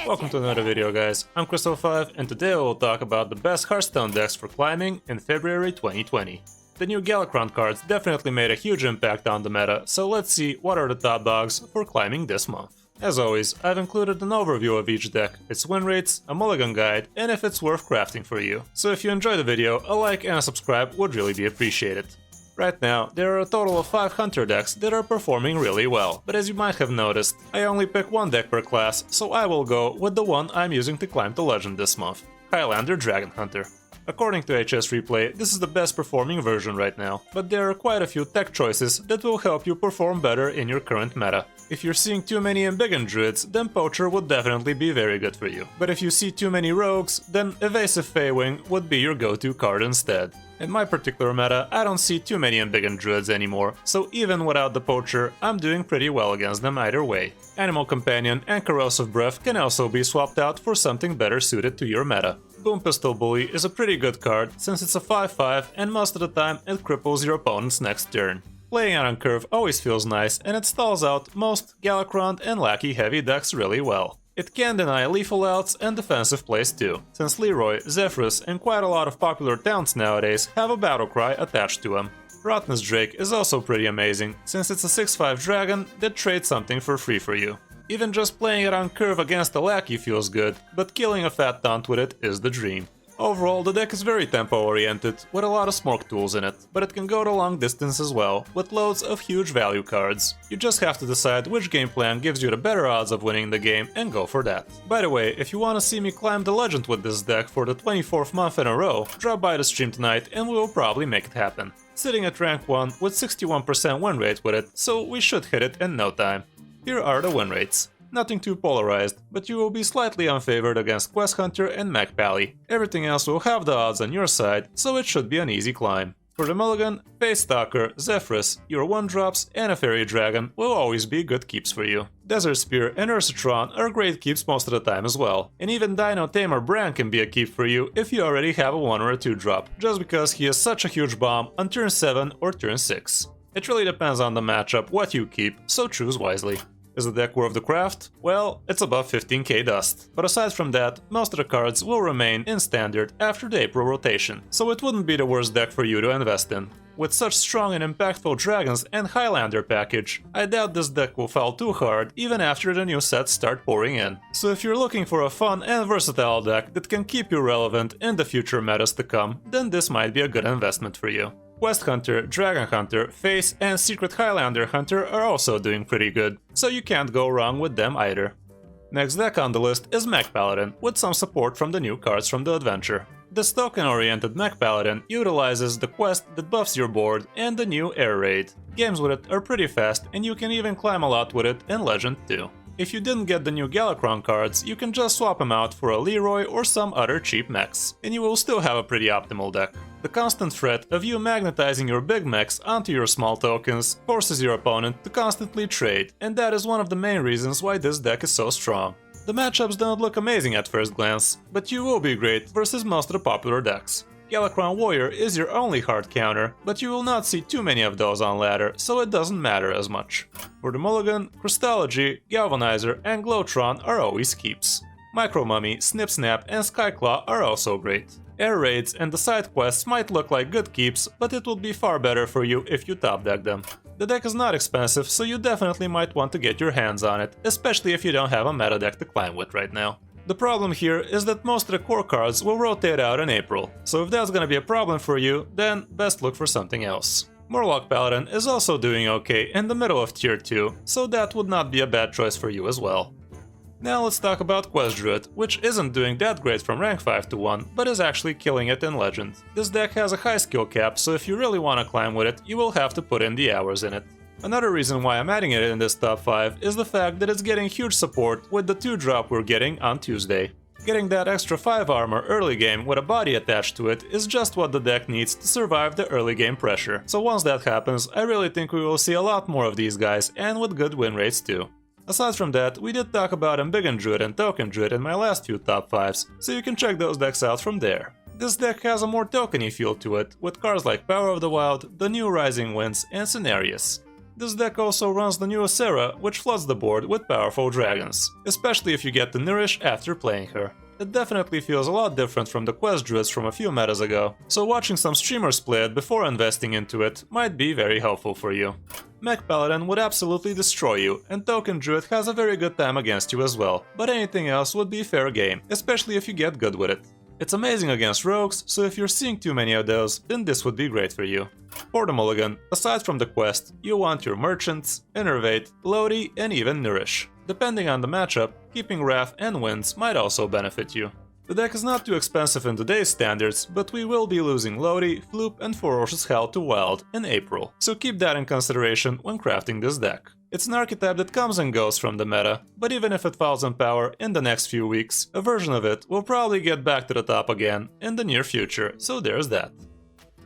Welcome to another video, guys. I'm Kris05 and today we'll talk about the best Hearthstone decks for climbing in February 2020. The new Galakrond cards definitely made a huge impact on the meta, so let's see what are the top dogs for climbing this month. As always, I've included an overview of each deck, its win rates, a mulligan guide, and if it's worth crafting for you. So if you enjoy the video, a like and a subscribe would really be appreciated. Right now, there are a total of 5 Hunter decks that are performing really well, but as you might have noticed, I only pick one deck per class, so I will go with the one I'm using to climb to Legend this month, Highlander Dragon Hunter. According to HS Replay, this is the best performing version right now, but there are quite a few tech choices that will help you perform better in your current meta. If you're seeing too many Embiggen Druids, then Poacher would definitely be very good for you. But if you see too many Rogues, then Evasive Feywing would be your go-to card instead. In my particular meta, I don't see too many Embiggen Druids anymore, so even without the Poacher, I'm doing pretty well against them either way. Animal Companion and Corrosive Breath can also be swapped out for something better suited to your meta. Boom Pistol Bully is a pretty good card since it's a 5/5 and most of the time it cripples your opponent's next turn. Playing it on curve always feels nice and it stalls out most Galakrond and Lackey heavy decks really well. It can deny lethal outs and defensive plays too, since Leroy, Zephyrus and quite a lot of popular towns nowadays have a battle cry attached to them. Rottnest Drake is also pretty amazing, since it's a 6/5 dragon that trades something for free for you. Even just playing it on curve against a Lackey feels good, but killing a fat taunt with it is the dream. Overall, the deck is very tempo-oriented, with a lot of smoke tools in it, but it can go the long distance as well, with loads of huge value cards. You just have to decide which game plan gives you the better odds of winning the game and go for that. By the way, if you want to see me climb the Legend with this deck for the 24th month in a row, drop by the stream tonight and we will probably make it happen. Sitting at rank 1 with 61% win rate with it, so we should hit it in no time. Here are the win rates. Nothing too polarized, but you will be slightly unfavored against Quest Hunter and Mech Paladin. Everything else will have the odds on your side, so it should be an easy climb. For the mulligan, Face Stalker, Zephyrus, your 1-drops and a Fairy Dragon will always be good keeps for you. Desert Spear and Ursatron are great keeps most of the time as well, and even Dino Tamer Bran can be a keep for you if you already have a 1 or a 2-drop, just because he is such a huge bomb on turn 7 or turn 6. It really depends on the matchup what you keep, so choose wisely. Is the deck worth the craft? Well, it's above 15k dust. But aside from that, most of the cards will remain in standard after the April rotation, so it wouldn't be the worst deck for you to invest in. With such strong and impactful dragons and Highlander package, I doubt this deck will fall too hard even after the new sets start pouring in. So if you're looking for a fun and versatile deck that can keep you relevant in the future metas to come, then this might be a good investment for you. Quest Hunter, Dragon Hunter, Face and Secret Highlander Hunter are also doing pretty good, so you can't go wrong with them either. Next deck on the list is Mech Paladin, with some support from the new cards from the adventure. This token-oriented Mech Paladin utilizes the quest that buffs your board and the new Air Raid. Games with it are pretty fast and you can even climb a lot with it in Legend too. If you didn't get the new Galakrond cards, you can just swap them out for a Leroy or some other cheap mechs, and you will still have a pretty optimal deck. The constant threat of you magnetizing your big mechs onto your small tokens forces your opponent to constantly trade, and that is one of the main reasons why this deck is so strong. The matchups don't look amazing at first glance, but you will be great versus most of the popular decks. Galakrond Warrior is your only hard counter, but you will not see too many of those on ladder, so it doesn't matter as much. For the mulligan, Crystology, Galvanizer and Glowtron are always keeps. Micro Mummy, Snip Snap and Skyclaw are also great. Air Raids and the side quests might look like good keeps, but it would be far better for you if you top deck them. The deck is not expensive, so you definitely might want to get your hands on it, especially if you don't have a meta deck to climb with right now. The problem here is that most of the core cards will rotate out in April, so if that's gonna be a problem for you, then best look for something else. Mech Paladin is also doing okay in the middle of tier 2, so that would not be a bad choice for you as well. Now let's talk about Quest Druid, which isn't doing that great from rank 5 to 1, but is actually killing it in Legend. This deck has a high skill cap, so if you really want to climb with it, you will have to put in the hours in it. Another reason why I'm adding it in this top 5 is the fact that it's getting huge support with the 2-drop we're getting on Tuesday. Getting that extra 5 armor early game with a body attached to it is just what the deck needs to survive the early game pressure. So once that happens, I really think we will see a lot more of these guys and with good win rates too. Aside from that, we did talk about Embiggen Druid and Token Druid in my last few top 5s, so you can check those decks out from there. This deck has a more tokeny feel to it, with cards like Power of the Wild, the new Rising Winds and Cenarius. This deck also runs the newest Sarah, which floods the board with powerful dragons, especially if you get to Nourish after playing her. It definitely feels a lot different from the quest druids from a few metas ago, so watching some streamers play it before investing into it might be very helpful for you. Mech Paladin would absolutely destroy you, and Token Druid has a very good time against you as well, but anything else would be fair game, especially if you get good with it. It's amazing against rogues, so if you're seeing too many of those, then this would be great for you. For the Mulligan, aside from the quest, you want your Merchants, Innervate, Lodi, and even Nourish. Depending on the matchup, keeping Wrath and Winds might also benefit you. The deck is not too expensive in today's standards, but we will be losing Lodi, Floop, and Ferocious Hell to Wild in April, so keep that in consideration when crafting this deck. It's an archetype that comes and goes from the meta, but even if it falls in power in the next few weeks, a version of it will probably get back to the top again in the near future, so there's that.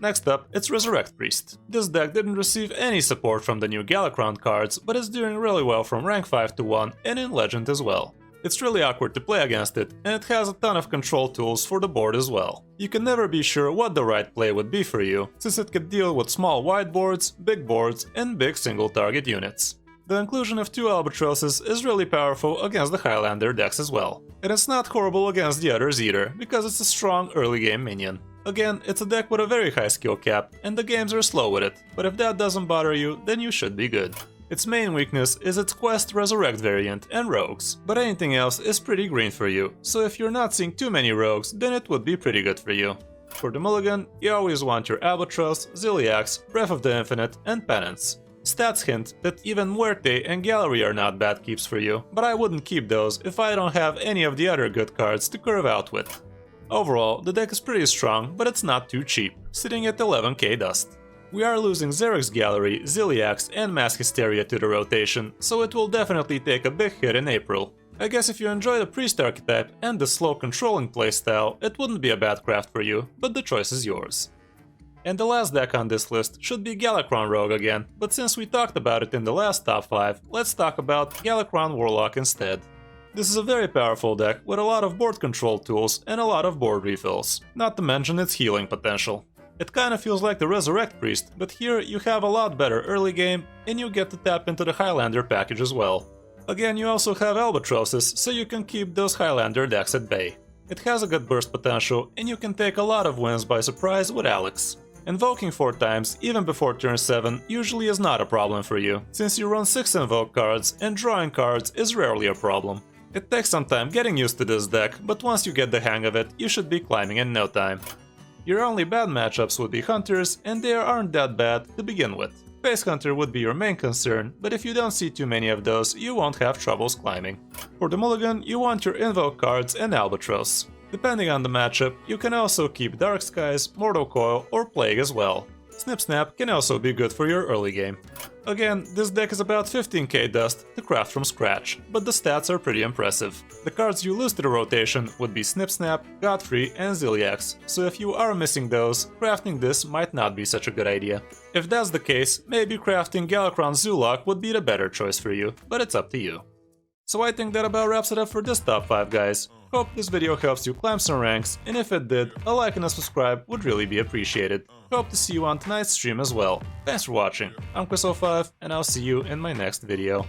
Next up, it's Resurrect Priest. This deck didn't receive any support from the new Galakrond cards, but is doing really well from rank 5 to 1 and in Legend as well. It's really awkward to play against it, and it has a ton of control tools for the board as well. You can never be sure what the right play would be for you, since it could deal with small wide boards, big boards, and big single target units. The inclusion of 2 Albatrosses is really powerful against the Highlander decks as well. And it's not horrible against the others either, because it's a strong early game minion. Again, it's a deck with a very high skill cap, and the games are slow with it, but if that doesn't bother you, then you should be good. Its main weakness is its Quest Resurrect variant and Rogues, but anything else is pretty green for you, so if you're not seeing too many Rogues, then it would be pretty good for you. For the Mulligan, you always want your Albatross, Ziliax, Breath of the Infinite, and Penance. Stats hint that even Muerte and Gallery are not bad keeps for you, but I wouldn't keep those if I don't have any of the other good cards to curve out with. Overall, the deck is pretty strong, but it's not too cheap, sitting at 11k dust. We are losing Xerx's Gallery, Ziliax, and Mass Hysteria to the rotation, so it will definitely take a big hit in April. I guess if you enjoy the Priest archetype and the slow controlling playstyle, it wouldn't be a bad craft for you, but the choice is yours. And the last deck on this list should be Galakrond Rogue again, but since we talked about it in the last top 5, let's talk about Galakrond Warlock instead. This is a very powerful deck with a lot of board control tools and a lot of board refills, not to mention its healing potential. It kinda feels like the Resurrect Priest, but here you have a lot better early game and you get to tap into the Highlander package as well. Again, you also have Albatrosses, so you can keep those Highlander decks at bay. It has a good burst potential and you can take a lot of wins by surprise with Alex. Invoking 4 times, even before turn 7, usually is not a problem for you, since you run 6 invoke cards and drawing cards is rarely a problem. It takes some time getting used to this deck, but once you get the hang of it, you should be climbing in no time. Your only bad matchups would be Hunters, and they aren't that bad to begin with. Face Hunter would be your main concern, but if you don't see too many of those, you won't have troubles climbing. For the Mulligan, you want your invoke cards and Albatross. Depending on the matchup, you can also keep Dark Skies, Mortal Coil, or Plague as well. Snip Snap can also be good for your early game. Again, this deck is about 15k dust to craft from scratch, but the stats are pretty impressive. The cards you lose to the rotation would be Snip Snap, Godfrey, and Ziliax, so if you are missing those, crafting this might not be such a good idea. If that's the case, maybe crafting Galakrond Warlock would be the better choice for you, but it's up to you. So I think that about wraps it up for this top 5, guys. Hope this video helps you climb some ranks, and if it did, a like and a subscribe would really be appreciated. Hope to see you on tonight's stream as well. Thanks for watching, I'm Kris05, and I'll see you in my next video.